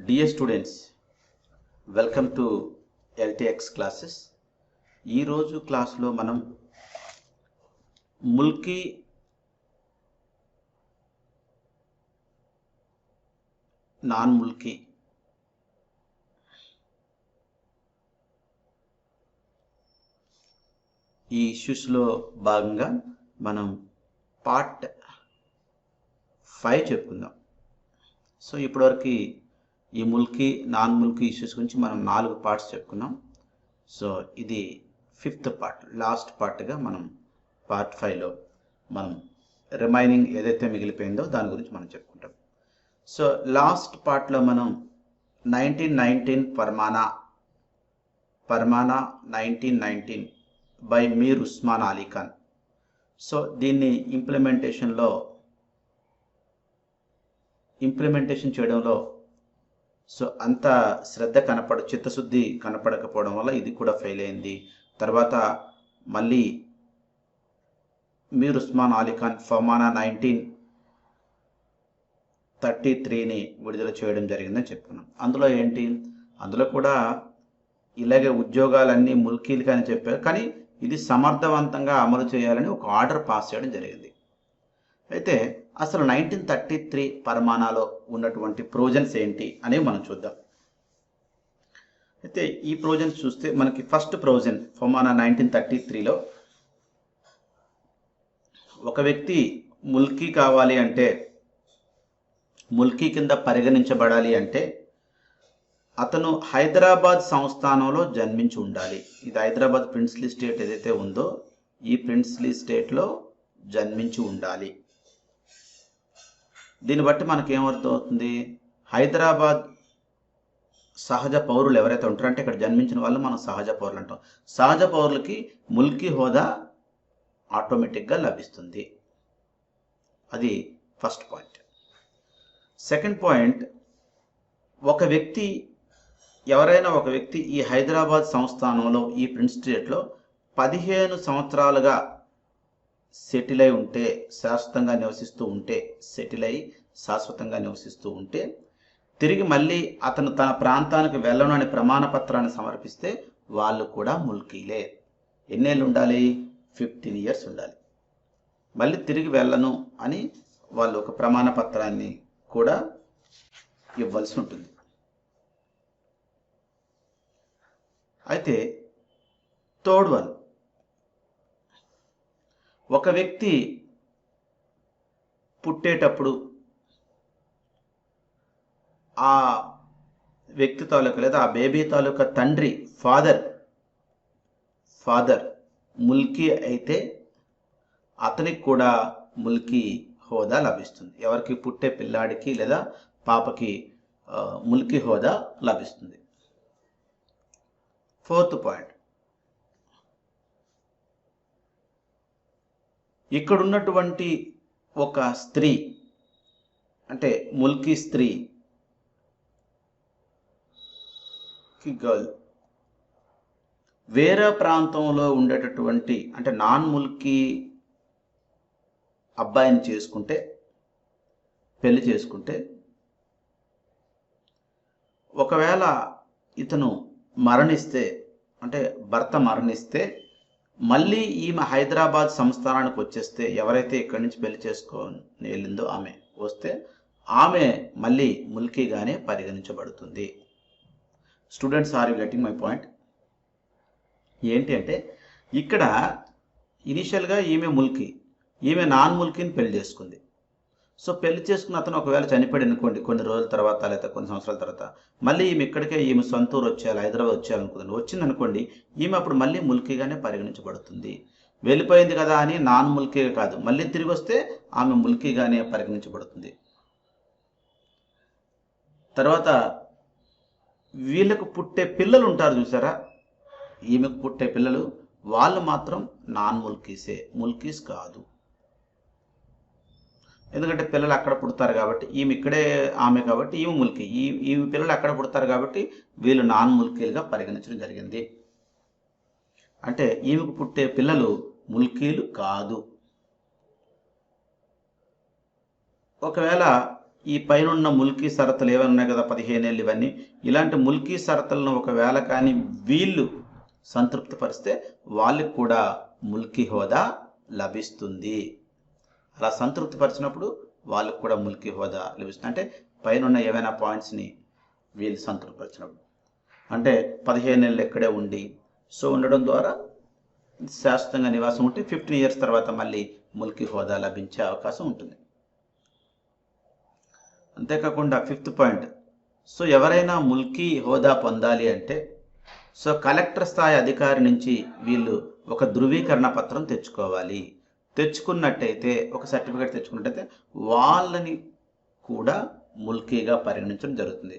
Dear students, welcome to LTX classes. ఈ రోజు క్లాస్లో మనం ముల్కీ నాన్ ముల్కీ ఈ ఇష్యూస్లో భాగంగా మనం పార్ట్ 5 చెప్పుకుందాం. సో ఇప్పటివరకు ఈ ముల్కీ నాన్ ముల్కీ ఇష్యూస్ గురించి మనం 4 పార్ట్స్ చెప్పుకున్నాం. సో ఇది 5th పార్ట్, లాస్ట్ పార్ట్గా మనం పార్ట్ 5లో మనం రిమైనింగ్ ఏదైతే మిగిలిపోయిందో దాని గురించి మనం చెప్పుకుంటాం. సో లాస్ట్ పార్ట్లో మనం 1919 పర్మానా 1919 బై మీర్ ఉస్మాన్ అలీ ఖాన్. సో దీన్ని ఇంప్లిమెంటేషన్ చేయడంలో సో అంత చిత్తశుద్ధి కనపడకపోవడం వల్ల ఇది కూడా ఫెయిల్ అయింది. తర్వాత మళ్ళీ మీర్ ఉస్మాన్ అలీ ఖాన్ ఫర్మానా 1933ని విడుదల చేయడం జరిగిందని చెప్పుకున్నాం. అందులో కూడా ఇలాగే ఉద్యోగాలన్నీ ముల్కీలకి అని చెప్పారు, కానీ ఇది సమర్థవంతంగా అమలు చేయాలని ఒక ఆర్డర్ పాస్ చేయడం జరిగింది. అయితే అసలు 1933 పరమానాలో ఉన్నటువంటి ప్రొవిజన్స్ ఏంటి అనేవి మనం చూద్దాం. అయితే ఈ ప్రొవిజన్స్ చూస్తే మనకి ఫస్ట్ ప్రొవిజన్ ఫర్మానా 1933లో ఒక వ్యక్తి ముల్కీ కావాలి అంటే, ముల్కీ కింద పరిగణించబడాలి అంటే అతను హైదరాబాద్ సంస్థానంలో జన్మించి ఉండాలి. ఇది హైదరాబాద్ ప్రిన్స్లీ స్టేట్ ఏదైతే ఉందో ఈ ప్రిన్స్లీ స్టేట్లో జన్మించి ఉండాలి. దీన్ని బట్టి మనకి ఏమర్థం అవుతుంది, హైదరాబాద్ సహజ పౌరులు ఎవరైతే ఉంటారో, అంటే ఇక్కడ జన్మించిన వాళ్ళు మనం సహజ పౌరులు అంటాం. సహజ పౌరులకి ముల్కీ హోదా ఆటోమేటిక్గా లభిస్తుంది. అది ఫస్ట్ పాయింట్. సెకండ్ పాయింట్, ఎవరైనా ఒక వ్యక్తి ఈ హైదరాబాద్ సంస్థానంలో ఈ ప్రిన్స్ స్టేట్లో 15 సంవత్సరాలుగా సెటిల్ అయి ఉంటే, శాశ్వతంగా నివసిస్తూ ఉంటే తిరిగి మళ్ళీ అతను తన ప్రాంతానికి వెళ్ళను అనే ప్రమాణ పత్రాన్ని సమర్పిస్తే వాళ్ళు కూడా ముల్కీలే. ఎన్నేళ్ళు ఉండాలి? 15 years ఉండాలి. మళ్ళీ తిరిగి వెళ్ళను అని వాళ్ళు ఒక ప్రమాణ పత్రాన్ని కూడా ఇవ్వాల్సి ఉంటుంది. అయితే థర్డ్ వన్, ఒక వ్యక్తి పుట్టేటప్పుడు ఆ వ్యక్తి తాలూకా లేదా ఆ బేబీ తాలూకా తండ్రి ఫాదర్ ముల్కీ అయితే అతనికి కూడా ముల్కీ హోదా లభిస్తుంది. ఎవరికి? పుట్టే పిల్లాడికి లేదా పాపకి ముల్కీ హోదా లభిస్తుంది. ఫోర్త్ పాయింట్, ఇక్కడున్నటువంటి ఒక స్త్రీ, అంటే ముల్కీ స్త్రీ గర్ల్ వేరే ప్రాంతంలో ఉండేటటువంటి, అంటే నాన్ ముల్కీ అబ్బాయిని పెళ్లి చేసుకుంటే ఒకవేళ ఇతను మరణిస్తే, అంటే భర్త మరణిస్తే, మళ్ళీ ఈమె హైదరాబాద్ సంస్థానానికి వచ్చేస్తే, ఎవరైతే ఇక్కడి నుంచి పెళ్లి చేసుకొని వెళ్ళిందో ఆమె వస్తే ఆమె మళ్ళీ ముల్కీగానే పరిగణించబడుతుంది. Students, are you getting my point? ఏంటి అంటే ఇక్కడ ఇనిషియల్గా ఈమె నాన్ ముల్కీని పెళ్లి చేసుకుంది. సో పెళ్లి చేసుకున్న అతను ఒకవేళ చనిపోయాడు అనుకోండి, కొన్ని రోజుల తర్వాత లేదా కొన్ని సంవత్సరాల తర్వాత, మళ్ళీ ఈమె సొంతూరు వచ్చేయాలి, హైదరాబాద్ వచ్చేయాలనుకుంది. వచ్చిందనుకోండి, ఈమె అప్పుడు మళ్ళీ ముల్కీగానే పరిగణించబడుతుంది. వెళ్ళిపోయింది కదా అని నాన్ ముల్కీగా కాదు, మళ్ళీ తిరిగి వస్తే ఆమె ముల్కీగానే పరిగణించబడుతుంది. తర్వాత వీళ్ళకు పుట్టే పిల్లలు ఉంటారు చూసారా, ఈమెకు పుట్టే పిల్లలు, వాళ్ళు మాత్రం నాన్ ముల్కీస్ కాదు. ఎందుకంటే పిల్లలు అక్కడ పుడతారు కాబట్టి, ఆమె కాబట్టి ఈమె ముల్కీ, ఈమె పిల్లలు అక్కడ పుడతారు కాబట్టి వీళ్ళు నాన్ ముల్కీలుగా పరిగణించడం జరిగింది. అంటే ఈమెకు పుట్టే పిల్లలు ముల్కీలు కాదు. ఒకవేళ ఈ పైన ఉన్న ముల్కీ షరతులు ఏమైనా ఉన్నాయి కదా 15 ఏళ్ళు ఇవన్నీ, ఇలాంటి ముల్కీ షరతులను ఒకవేళ కానీ వీళ్ళు సంతృప్తిపరిస్తే వాళ్ళకి కూడా ముల్కీ హోదా లభిస్తుంది. అలా సంతృప్తిపరిచినప్పుడు వాళ్ళకి కూడా ముల్కీ హోదా లభిస్తుంది. అంటే పైన ఉన్న ఏవైనా పాయింట్స్ని వీళ్ళు సంతృప్తిపరిచినప్పుడు, అంటే 15 ఏళ్ళు ఎక్కడే ఉండి ఉండడం ద్వారా శాశ్వతంగా నివాసం ఉంటే 15 ఇయర్స్ తర్వాత మళ్ళీ ముల్కీ హోదా లభించే అవకాశం ఉంటుంది. అంతేకాకుండా 5th పాయింట్, ఎవరైనా ముల్కీ హోదా పొందాలి అంటే కలెక్టర్ స్థాయి అధికారి నుంచి వీళ్ళు ఒక ధృవీకరణ పత్రం తెచ్చుకోవాలి. తెచ్చుకున్నట్టయితే, ఒక సర్టిఫికేట్ తెచ్చుకున్నట్టయితే వాళ్ళని కూడా ముల్కీగా పరిగణించడం జరుగుతుంది.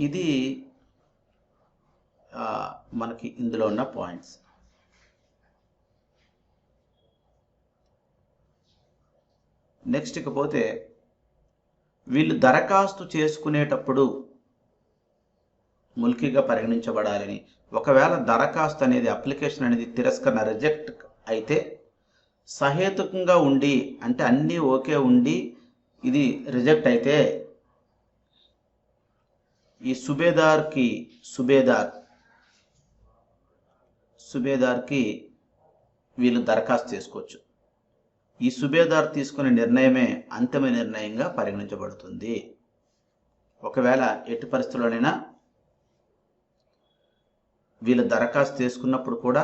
ఇది మనకి ఇందులో ఉన్న పాయింట్స్. నెక్స్ట్ ఇకపోతే వీళ్ళు దరఖాస్తు చేసుకునేటప్పుడు ముల్కీగా పరిగణించబడాలని, ఒకవేళ దరఖాస్తు అనేది అప్లికేషన్ అనేది తిరస్కరణ రిజెక్ట్ అయితే సహేతుకంగా ఉండి, అంటే అన్నీ ఓకే ఉండి ఇది రిజెక్ట్ అయితే ఈ సుబేదార్కి వీళ్ళు దరఖాస్తు చేసుకోవచ్చు. ఈ సుబేదార్ తీసుకునే నిర్ణయమే అంతిమ నిర్ణయంగా పరిగణించబడుతుంది. ఒకవేళ ఎట్టి పరిస్థితుల్లోనైనా వీళ్ళు దరఖాస్తు చేసుకున్నప్పుడు కూడా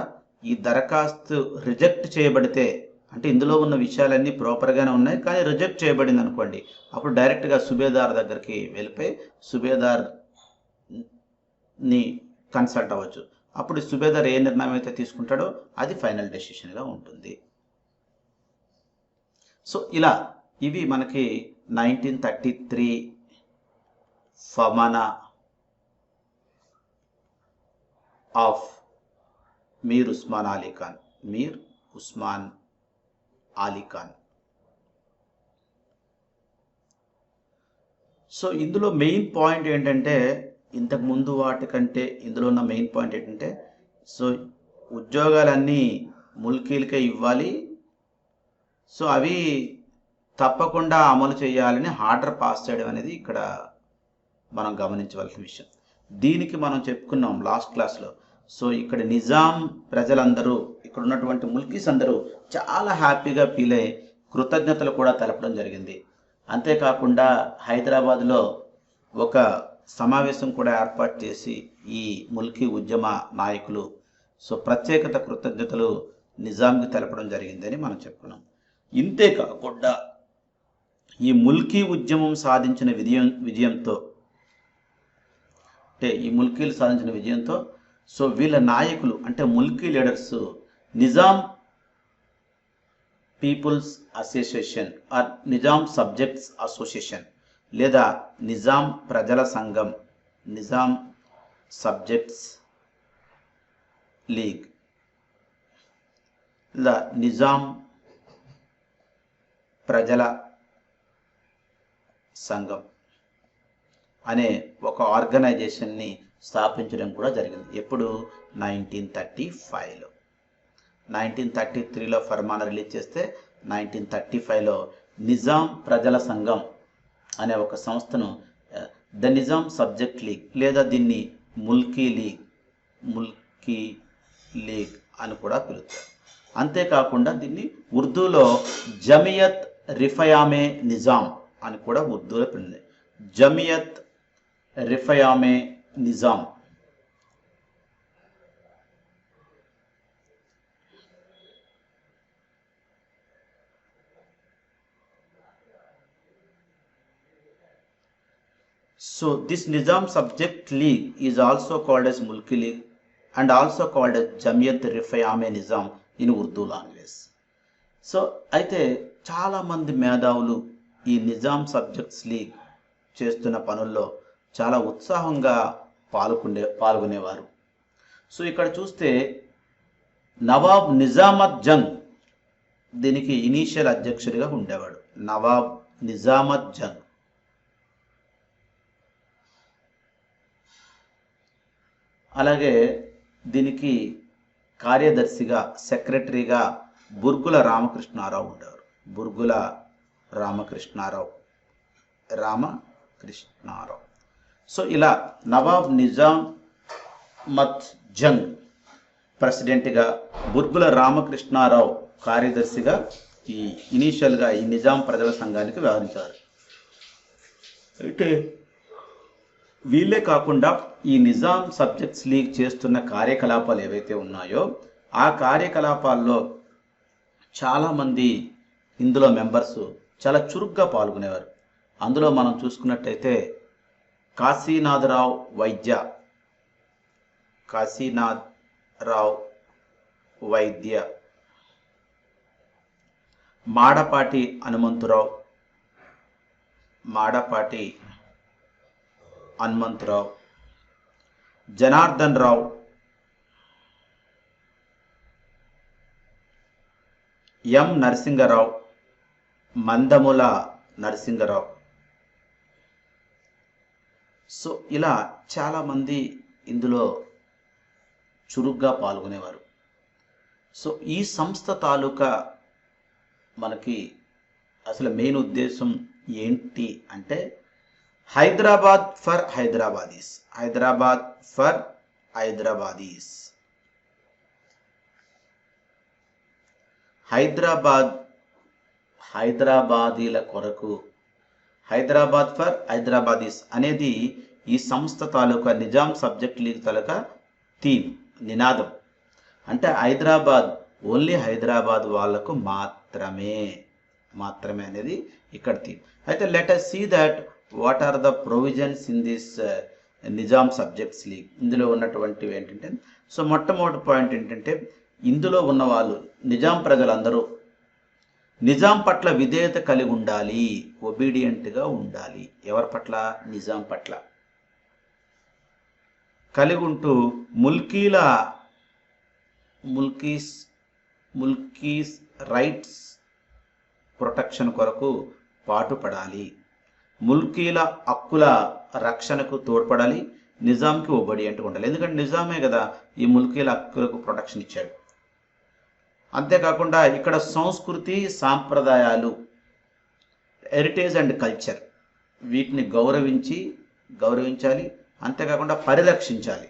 ఈ దరఖాస్తు రిజెక్ట్ చేయబడితే, అంటే ఇందులో ఉన్న విషయాలన్నీ ప్రాపర్గానే ఉన్నాయి కానీ రిజెక్ట్ చేయబడింది అనుకోండి, అప్పుడు డైరెక్ట్గా సుబేదార్ దగ్గరికి వెళ్ళిపోయి సుబేదార్ని కన్సల్ట్ అవ్వచ్చు. అప్పుడు సుబేదార్ ఏ నిర్ణయం అయితే తీసుకుంటాడో అది ఫైనల్ డెసిషన్గా ఉంటుంది. ఇలా ఇవి మనకి 1933 ఫర్మానా ఆఫ్ మీర్ ఉస్మాన్ అలీ ఖాన్. ఇందులో మెయిన్ పాయింట్ ఏంటంటే, ఇంతకు ముందు వాటికంటే ఇందులో ఉన్న మెయిన్ పాయింట్ ఏంటంటే, ఉద్యోగాలన్నీ ముల్కీలకే ఇవ్వాలి, అవి తప్పకుండా అమలు చేయాలని ఆర్డర్ పాస్ చేయడం అనేది ఇక్కడ మనం గమనించవలసిన విషయం. దీనికి మనం చెప్పుకున్నాం లాస్ట్ క్లాస్లో. ఇక్కడ నిజాం ప్రజలందరూ, ఇక్కడ ఉన్నటువంటి ముల్కీస్ అందరూ చాలా హ్యాపీగా ఫీల్ అయ్యి కృతజ్ఞతలు కూడా తెలపడం జరిగింది. అంతేకాకుండా హైదరాబాద్లో ఒక సమావేశం కూడా ఏర్పాటు చేసి ఈ ముల్కీ ఉద్యమ నాయకులు ప్రత్యేకత కృతజ్ఞతలు నిజాంకి తెలపడం జరిగిందని మనం చెప్పుకున్నాం. ఇంతే కాకుండా ఈ ముల్కీ ఉద్యమం సాధించిన విజయంతో, అంటే ఈ ముల్కీలు సాధించిన విజయంతో వీళ్ళ నాయకులు, అంటే Mulki leaders Nizam people's association or Nizam subjects association లేదా నిజాం ప్రజల సంఘం, నిజాం సబ్జెక్ట్స్ లీగ్ లేదా నిజాం ప్రజల సంఘం అనే ఒక ఆర్గనైజేషన్ని స్థాపించడం కూడా జరిగింది. ఎప్పుడు? 1935లో. 1933లో ఫర్మానా రిలీజ్ చేస్తే 1935లో నిజాం ప్రజల సంఘం అనే ఒక సంస్థను ద నిజాం సబ్జెక్ట్ లీగ్ లేదా దీన్ని ముల్కీ లీగ్ అని కూడా పిలుస్తారు. అంతేకాకుండా దీన్ని ఉర్దూలో జమియత్ రిఫయామే నిజాం అని కూడా ఉర్దూలో పిలిచింది. Jamiat రిఫయామే Nizam. This Nizam Subject League is also called as Mulki League and also called as Jamiyat Rifayame Nizam in Urdu language. అయితే చాలా మంది మేధావులు ఈ నిజాం సబ్జెక్ట్స్ లీగ్ చేస్తున్న పనుల్లో చాలా ఉత్సాహంగా పాల్గొనేవారు. ఇక్కడ చూస్తే నవాబ్ నిజామత్ జంగ్ దీనికి ఇనీషియల్ అధ్యక్షుడిగా ఉండేవాడు. నవాబ్ నిజామత్ జంగ్. అలాగే దీనికి కార్యదర్శిగా, సెక్రటరీగా బుర్గుల రామకృష్ణారావు ఉండేవారు. బుర్గుల రామకృష్ణారావు. సో ఇలా నవాబ్ నిజామత్ జంగ్ ప్రెసిడెంట్గా, బుర్గుల రామకృష్ణారావు కార్యదర్శిగా ఇనీషియల్గా ఈ నిజాం ప్రజల సంఘానికి వ్యవహరించారు. అయితే వీళ్ళే కాకుండా ఈ నిజాం సబ్జెక్ట్స్ లీగ్ చేస్తున్న కార్యకలాపాలు ఏవైతే ఉన్నాయో ఆ కార్యకలాపాల్లో చాలామంది ఇందులో మెంబర్స్ చాలా చురుగ్గా పాల్గొనేవారు. అందులో మనం చూసుకున్నట్టయితే కాశీనాథరావు వైద్య, మాడపాటి హనుమంతరావు, జనార్దన్ రావు, ఎం నరసింగరావు, మందముల నరసింగరావు. సో ఇలా చాలామంది ఇందులో చురుగ్గా పాల్గొనేవారు. సో ఈ సంస్థ తాలూకా మనకి అసలు మెయిన్ ఉద్దేశం ఏంటి అంటే హైదరాబాద్ ఫర్ హైదరాబాదీస్. హైదరాబాదీల కొరకు, హైదరాబాద్ ఫర్ హైదరాబాదీస్ అనేది ఈ సంస్థ తాలూకా నిజాం సబ్జెక్ట్ లీగ్ తాలూకా థీమ్, నినాదం. అంటే హైదరాబాద్ ఓన్లీ హైదరాబాద్ వాళ్లకు మాత్రమే అనేది ఇక్కడ థీమ్. అయితే let us see that what are the provisions in this Nizam subjects league. ఇందులో ఉన్నటువంటివి ఏంటంటే, సో మొట్టమొదటి పాయింట్ ఏంటంటే ఇందులో ఉన్న వాళ్ళు నిజాం ప్రజలందరూ నిజాం పట్ల విధేయత కలిగి ఉండాలి, ఒబీడియంట్గా ఉండాలి. ఎవరి పట్ల? నిజాం పట్ల కలిగి ఉంటూ ముల్కీస్ రైట్స్ ప్రొటెక్షన్ కొరకు పాటుపడాలి, ముల్కీల హక్కుల రక్షణకు తోడ్పడాలి, నిజాంకి ఒబీడియంట్గా ఉండాలి. ఎందుకంటే నిజామే కదా ఈ ముల్కీల హక్కులకు ప్రొటెక్షన్ ఇచ్చాడు. అంతేకాకుండా ఇక్కడ సంస్కృతి, సాంప్రదాయాలు, హెరిటేజ్ అండ్ కల్చర్ వీటిని గౌరవించాలి, అంతేకాకుండా పరిరక్షించాలి,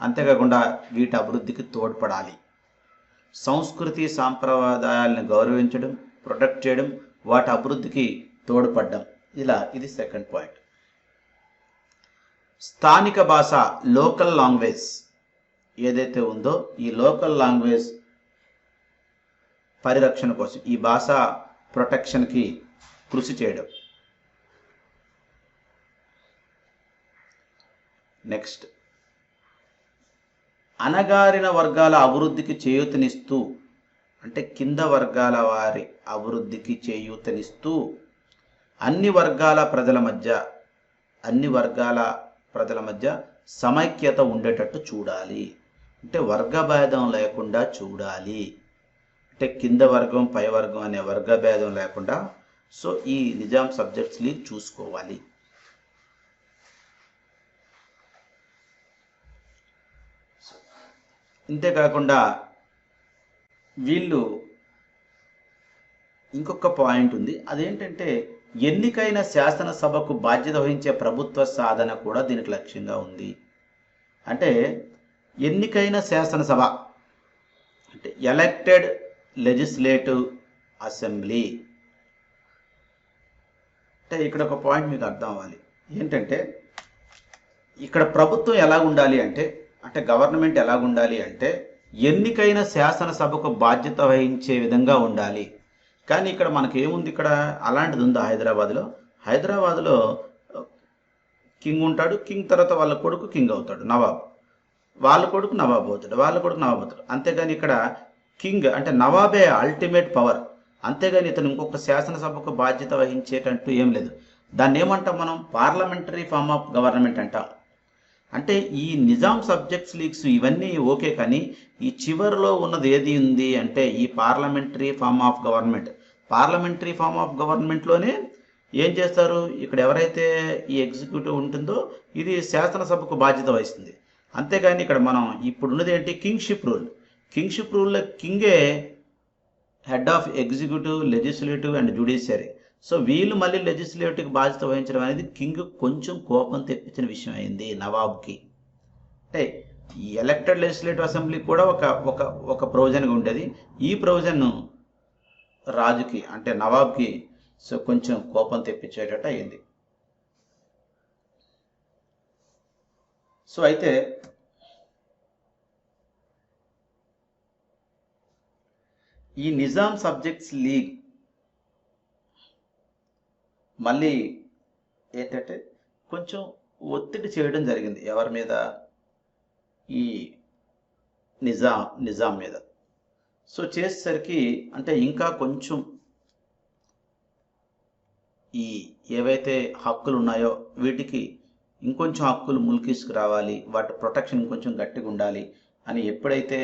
అంతేకాకుండా వీటి అభివృద్ధికి తోడ్పడాలి. సంస్కృతి సాంప్రదాయాలను గౌరవించడం, ప్రొటెక్ట్ చేయడం, వాటి అభివృద్ధికి తోడ్పడడం, ఇది సెకండ్ పాయింట్. స్థానిక భాష, లోకల్ లాంగ్వేజ్ ఏదైతే ఉందో ఈ లోకల్ లాంగ్వేజ్ పరిరక్షణ కోసం, ఈ భాష ప్రొటెక్షన్కి కృషి చేయడం. నెక్స్ట్, అణగారిన వర్గాల అభివృద్ధికి చేయూతనిస్తూ, అంటే కింద వర్గాల వారి అభివృద్ధికి చేయూతనిస్తూ అన్ని వర్గాల ప్రజల మధ్య సమైక్యత ఉండేటట్టు చూడాలి. అంటే వర్గభేదం లేకుండా చూడాలి. అంటే కింద వర్గం, పై వర్గం అనే వర్గభేదం లేకుండా సో ఈ నిజాం సబ్జెక్ట్స్ లీగ్ చూసుకోవాలి. ఇంతేకాకుండా వీళ్ళు ఇంకొక పాయింట్ ఉంది. అదేంటంటే ఎన్నికైన శాసనసభకు బాధ్యత వహించే ప్రభుత్వ సాధన కూడా దీనికి లక్ష్యంగా ఉంది. అంటే ఎన్నికైన శాసనసభ అంటే ఎలక్టెడ్ లెజిస్లేటివ్ అసెంబ్లీ. అంటే ఇక్కడ ఒక పాయింట్ మీకు అర్థం అవ్వాలి. ఏంటంటే ఇక్కడ ప్రభుత్వం ఎలా ఉండాలి అంటే గవర్నమెంట్ ఎలా ఉండాలి అంటే ఎన్నికైన శాసనసభకు బాధ్యత వహించే విధంగా ఉండాలి. కానీ ఇక్కడ మనకి ఏముంది, ఇక్కడ అలాంటిది ఉందా? హైదరాబాద్లో కింగ్ ఉంటాడు, కింగ్ తర్వాత వాళ్ళ కొడుకు కింగ్ అవుతాడు, నవాబ్, వాళ్ళ కొడుకు నవాబ్ అవుతాడు. అంతేగాని ఇక్కడ కింగ్ అంటే నవాబే అల్టిమేట్ పవర్. అంతేగాని ఇతను ఇంకొక శాసనసభకు బాధ్యత వహించేటట్టు ఏం లేదు. దాన్ని ఏమంటాం మనం? పార్లమెంటరీ ఫార్మ్ ఆఫ్ గవర్నమెంట్ అంటాం. అంటే ఈ నిజాం సబ్జెక్ట్స్ లీగ్స్ ఇవన్నీ ఓకే, కానీ ఈ చివరిలో ఉన్నది ఏది ఉంది అంటే ఈ parliamentary form of government. Parliamentary form of గవర్నమెంట్లోనే ఏం చేస్తారు, ఇక్కడ ఎవరైతే ఈ ఎగ్జిక్యూటివ్ ఉంటుందో ఇది శాసనసభకు బాధ్యత వహిస్తుంది. అంతేగాని ఇక్కడ మనం ఇప్పుడున్నది ఏంటి? Kingship rule. కింగ్షిప్ రూల్లో కింగే head of executive, legislative and judiciary. So వీళ్ళు మళ్ళీ లెజిస్లేటివ్కి బాధ్యత వహించడం అనేది కింగ్ కొంచెం కోపం తెప్పించిన విషయం అయింది నవాబ్కి. అంటే ఈ ఎలక్టెడ్ లెజిస్లేటివ్ అసెంబ్లీ కూడా ఒక ఒక ఒక ప్రొవిజన్గా ఉండేది. ఈ ప్రొవిజన్ రాజుకి అంటే నవాబ్కి సో కొంచెం కోపం తెప్పించేటట్టు అయింది. సో అయితే ఈ నిజాం సబ్జెక్ట్స్ లీగ్ మళ్ళీ ఏంటంటే కొంచెం ఒత్తిడి చేయడం జరిగింది ఎవరి మీద, ఈ నిజాం మీద. సో చేసేసరికి అంటే ఇంకా కొంచెం ఈ ఏవైతే హక్కులు ఉన్నాయో వీటికి ఇంకొంచెం హక్కులు ముల్కీస్కి రావాలి, వాటి ప్రొటెక్షన్ ఇంకొంచెం గట్టిగా ఉండాలి అని ఎప్పుడైతే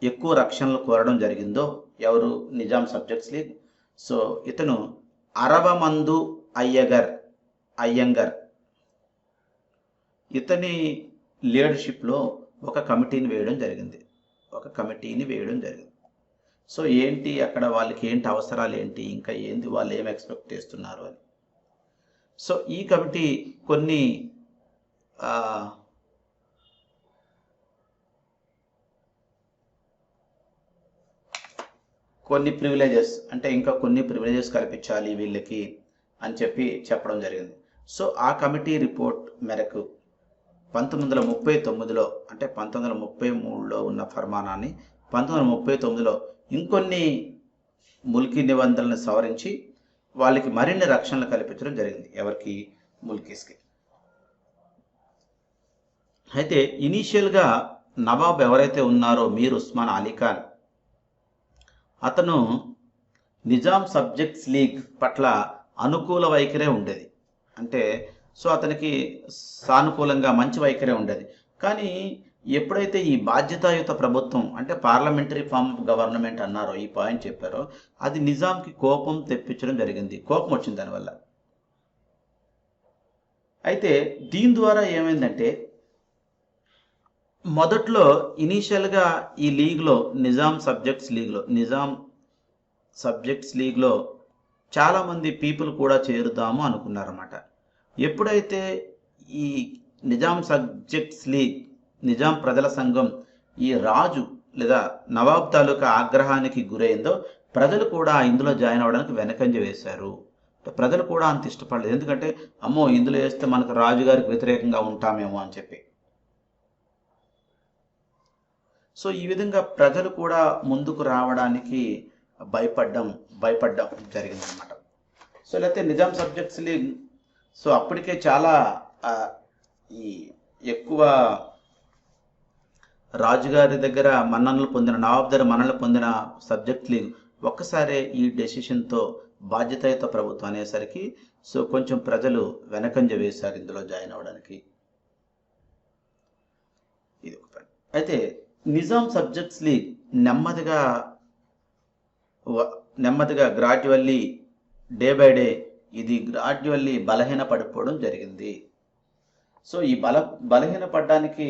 ఎక్కువ రక్షణలు కోరడం జరిగిందో ఎవరు, నిజాం సబ్జెక్ట్స్ లీగ్. సో ఇతను అరవమందు అయ్యంగర్ ఇతని లీడర్షిప్లో ఒక కమిటీని వేయడం జరిగింది. సో ఏంటి అక్కడ వాళ్ళకి ఏంటి అవసరాలు ఏంటి, ఇంకా ఏంటి వాళ్ళు ఏం ఎక్స్పెక్ట్ చేస్తున్నారు అని. సో ఈ కమిటీ కొన్ని ప్రివిలేజెస్ అంటే ఇంకా కొన్ని ప్రివిలేజెస్ కల్పించాలి వీళ్ళకి అని చెప్పడం జరిగింది. సో ఆ కమిటీ రిపోర్ట్ మేరకు 1939లో అంటే 1933లో ఉన్న ఫర్మానాన్ని 1939లో ఇంకొన్ని ముల్కీ నిబంధనలను సవరించి వాళ్ళకి మరిన్ని రక్షణలు కల్పించడం జరిగింది. ఎవరికి, ముల్కీస్కి. అయితే ఇనీషియల్గా నవాబ్ ఎవరైతే ఉన్నారో మీర్ ఉస్మాన్ అలీ ఖాన్, అతను నిజాం సబ్జెక్ట్స్ లీగ్ పట్ల అనుకూల వైఖరే ఉండేది. అంటే సో అతనికి సానుకూలంగా మంచి వైఖరే ఉండేది. కానీ ఎప్పుడైతే ఈ బాధ్యతాయుత ప్రభుత్వం అంటే పార్లమెంటరీ ఫార్మ్ ఆఫ్ గవర్నమెంట్ అన్నారో, ఈ పాయింట్ చెప్పారో, అది నిజాంకి కోపం తెప్పించడం జరిగింది. కోపం వచ్చింది దానివల్ల. అయితే దీని ద్వారా ఏమైందంటే మొదట్లో ఇనీషియల్గా ఈ లీగ్లో నిజాం సబ్జెక్ట్స్ లీగ్లో చాలామంది పీపుల్ కూడా చేరుదాము అనుకున్నారన్నమాట. ఎప్పుడైతే ఈ నిజాం సబ్జెక్ట్స్ లీగ్, నిజాం ప్రజల సంఘం ఈ రాజు లేదా నవాబ్ తాలూకా ఆగ్రహానికి గురైందో ప్రజలు కూడా ఇందులో జాయిన్ అవ్వడానికి వెనకంజ వేశారు. ప్రజలు కూడా అంత ఇష్టపడలేదు. ఎందుకంటే అమ్మో ఇందులో వేస్తే మనకు రాజుగారికి వ్యతిరేకంగా ఉంటామేమో అని చెప్పి. సో ఈ విధంగా ప్రజలు కూడా ముందుకు రావడానికి భయపడ్డం జరిగిందనమాట. సో లేకపోతే నిజాం సబ్జెక్ట్స్ లీగ్ సో అప్పటికే చాలా ఈ ఎక్కువ రాజుగారి దగ్గర మన్ననలు పొందిన, నవాబ్ దగ్గర మన్ననలు పొందిన సబ్జెక్ట్ లీగ్ ఒక్కసారే ఈ డెసిషన్తో బాధ్యతాయుత ప్రభుత్వం అనేసరికి సో కొంచెం ప్రజలు వెనకంజ వేశారు ఇందులో జాయిన్ అవ్వడానికి. ఇది ఒక పాయింట్. అయితే నిజాం సబ్జెక్ట్స్ లీగ్ నెమ్మదిగా గ్రాడ్యువల్లీ డే బై డే ఇది గ్రాడ్యువల్లీ బలహీన పడిపోవడం జరిగింది. సో ఈ బలహీన పడడానికి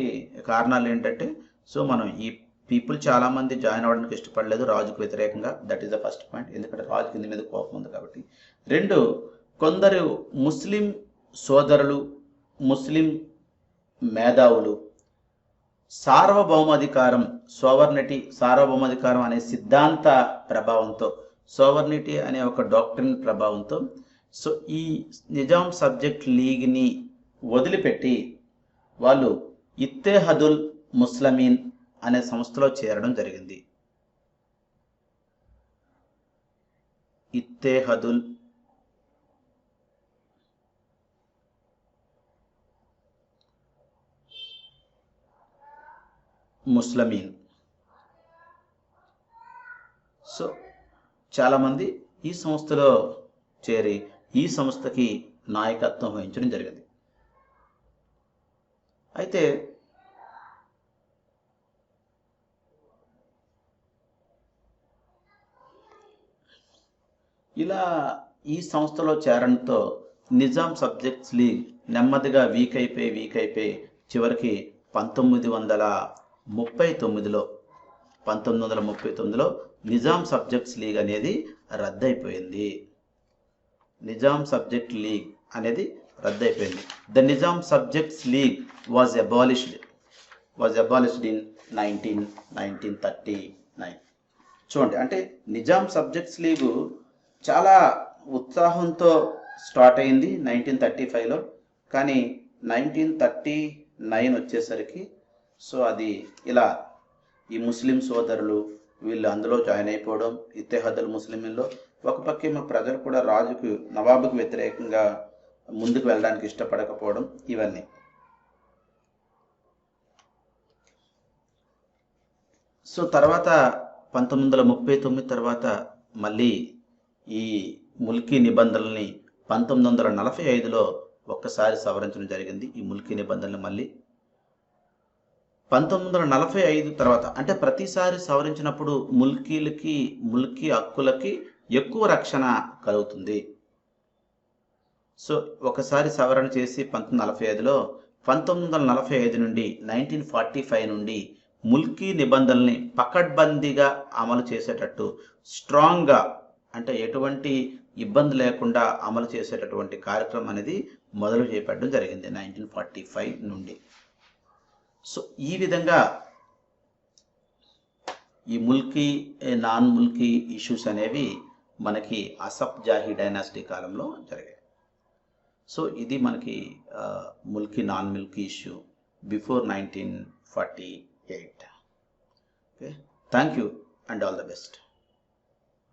కారణాలు ఏంటంటే సో మనం ఈ పీపుల్ చాలామంది జాయిన్ అవ్వడానికి ఇష్టపడలేదు రాజుకు వ్యతిరేకంగా. That is the first point. ఎందుకంటే రాజుకి ఇందు మీద కోపం ఉంది కాబట్టి. రెండు, కొందరు ముస్లిం సోదరులు, ముస్లిం మేధావులు సార్వభౌమాధికారం అనే సిద్ధాంత ప్రభావంతో, సోవర్నిటీ అనే ఒక డాక్ట్రిన్ ప్రభావంతో సో ఈ నిజాం సబ్జెక్ట్ లీగ్ని వదిలిపెట్టి వాళ్ళు ఇత్తెహాదుల్ ముస్లిమీన్ అనే సంస్థలో చేరడం జరిగింది. ఇత్తెహాదుల్ ముస్లిమీన్. సో చాలామంది ఈ సంస్థలో చేరి ఈ సంస్థకి నాయకత్వం వహించడం జరిగింది. అయితే ఇలా ఈ సంస్థలో చేరడంతో నిజాం సబ్జెక్ట్స్ లీగ్ నెమ్మదిగా వీక్ అయిపోయి చివరికి 1939లో నిజాం సబ్జెక్ట్స్ లీగ్ అనేది రద్దయిపోయింది. నిజాం సబ్జెక్ట్ లీగ్ అనేది రద్దయిపోయింది. The Nizam subjects league was abolished in 1939. చూడండి, అంటే నిజాం సబ్జెక్ట్స్ లీగు చాలా ఉత్సాహంతో స్టార్ట్ అయింది 1935లో. కానీ 1939 వచ్చేసరికి సో అది ఇలా ఈ ముస్లిం సోదరులు వీళ్ళు అందులో జాయిన్ అయిపోవడం, ఇత్తెహాదుల్ ముస్లిమీన్లో ఒక పక్కేమో ప్రజలు కూడా రాజుకు నవాబుకు వ్యతిరేకంగా ముందుకు వెళ్ళడానికి ఇష్టపడకపోవడం, ఇవన్నీ. సో తర్వాత 1939 తర్వాత మళ్ళీ ఈ ముల్కీ నిబంధనల్ని 1945లో ఒక్కసారి సవరించడం జరిగింది. ఈ ముల్కీ నిబంధనలు మళ్ళీ 1945 తర్వాత, అంటే ప్రతిసారి సవరించినప్పుడు ముల్కీ హక్కులకి ఎక్కువ రక్షణ కలుగుతుంది. సో ఒకసారి సవరణ చేసి 1945లో 1945 నుండి 1945 నుండి ముల్కీ నిబంధనల్ని పకడ్బందీగా అమలు చేసేటట్టు స్ట్రాంగ్గా, అంటే ఎటువంటి ఇబ్బంది లేకుండా అమలు చేసేటటువంటి కార్యక్రమం అనేది మొదలు చేపట్టడం జరిగింది 1945 నుండి. సో ఈ విధంగా ఈ ముల్కీ నాన్ ముల్కీ ఇష్యూస్ అనేవి మనకి అసఫ్ జాహీ డైనాసిటీ కాలంలో జరిగాయి. సో ఇది మనకి Mulki non Mulki issue before 1948. Okay, thank you and all the best.